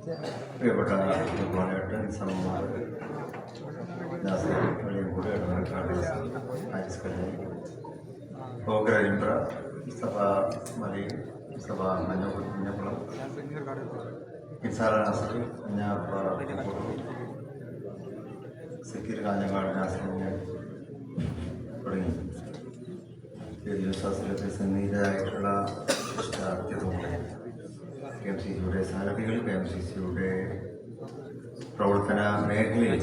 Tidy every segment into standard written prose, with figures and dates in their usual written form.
പ്രിയപ്പെട്ട പാലഘട്ട സമന്മാർ ദാസയും കൂടെ ഇടമക്കാട് ആരിസ് കല്ലായി ഓഗ്രരിമ്പ്ര സഭ മലയിൽ സഭ മഞ്ഞക്കുളം കിസാറ നാസർ കുഞ്ഞാപ്പ സക്കീർ കാഞ്ഞങ്ങാട് നാസറിനെ തുടങ്ങി വിശ്വാസത്തിൽ സന്നിഹിതരായിട്ടുള്ള ഇഷ്ടാർത്ഥ്യതോടെ KMCC-യുടെ സാരഥികൾ KMCC-യുടെ പ്രവർത്തന മേഖലയിൽ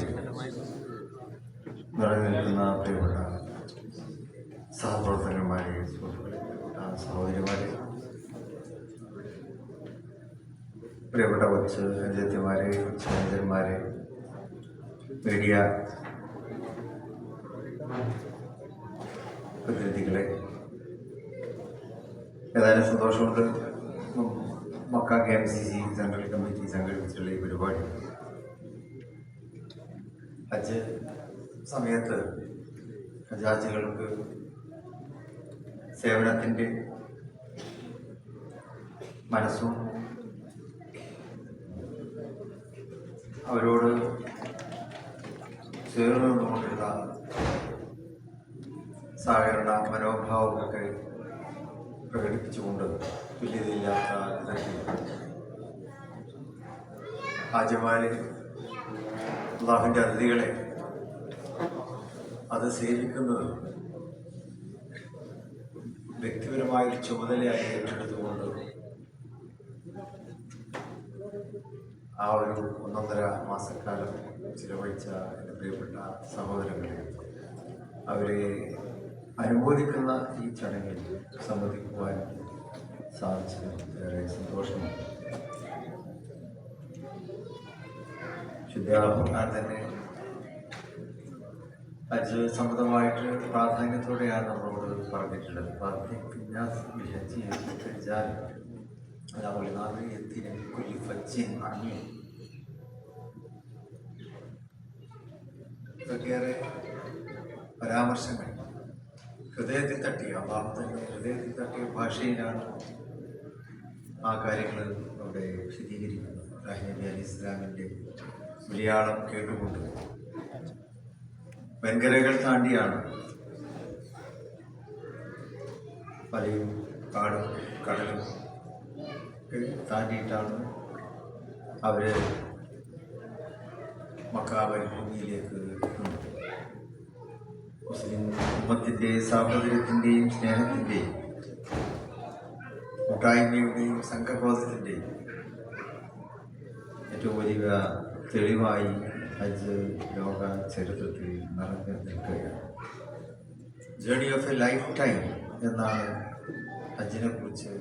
നിറഞ്ഞു നിൽക്കുന്ന പ്രിയപ്പെട്ട സഹപ്രവർത്തകന്മാരെ, സുഹൃത്തുക്കളെ, സഹോദരിമാരെ, പ്രിയപ്പെട്ട കൊച്ചു അനുജത്തിമാരെ, കൊച്ചനുജന്മാരെ, മീഡിയ പ്രതിനിധികളെ, ഏതായാലും സന്തോഷമുണ്ട്. മക്ക KMCC സെൻട്രൽ കമ്മിറ്റി സംഘടിപ്പിച്ചിട്ടുള്ള ഈ പരിപാടി ഹജ്ജ് സമയത്ത് ഹജ്ജാജികൾക്ക് സേവനത്തിൻ്റെ മനസ്സും അവരോട് ചേർന്ന് നിന്നുകൊണ്ടുള്ള സഹകരണ മനോഭാവമൊക്കെ പ്രകടിപ്പിച്ചുകൊണ്ട് തുല്യതയില്ലാത്ത ഹാജിമാര് അള്ളാഹുവിൻ്റെ അതിഥികളെ അത് സേവിക്കുന്നത് വ്യക്തിപരമായ ചുമതലയായി ഏറ്റെടുത്തുകൊണ്ട് ആ ഒരു 1.5 മാസക്കാലം ചിലവഴിച്ച എൻ്റെ പ്രിയപ്പെട്ട സഹോദരങ്ങളെ, അവരെ അനുമോദിക്കുന്ന ഈ ചടങ്ങിൽ സംബന്ധിക്കുവാൻ സാധിച്ചത് ഏറെ സന്തോഷമാണ്. ശുദ്ധാത്മാൻ തന്നെ ഹജ്ജ് സംബന്ധമായിട്ട് പ്രാധാന്യത്തോടെയാണ് നമ്മളോട് പറഞ്ഞിട്ടുള്ളത്. ഇതൊക്കെയേറെ പരാമർശങ്ങൾ ഹൃദയത്തിൽ തട്ടിയ അള്ളാഹു തന്നെ ഹൃദയത്തിൽ തട്ടിയ ഭാഷയിലാണ് ആ കാര്യങ്ങൾ അവിടെ വിശദീകരിക്കുന്നത്. ഇബ്രാഹിം നബി അലൈഹി ഇസ്ലാമിൻ്റെ മലയാളം കേട്ടുകൊണ്ട് വൻകരകൾ താണ്ടിയാണ്, മലയും കാടും കടലും താണ്ടിയിട്ടാണ് അവർ മക്ക മരുഭൂമിയിലേക്ക് എത്തുന്നത്. മുസ്ലിം ഉമ്മത്തിൻ്റെ സാഹോദര്യത്തിൻ്റെയും സ്നേഹത്തിൻ്റെയും കൂട്ടായ്മയുടെയും സംഘബോധത്തിൻ്റെയും ഏറ്റവും വലിയ തെളിവായി ഹജ്ജ് ലോക ചരിത്രത്തിൽ നിറഞ്ഞു നിൽക്കുകയാണ്. Journey of A life time എന്നാണ് ഹജ്ജിനെ കുറിച്ച്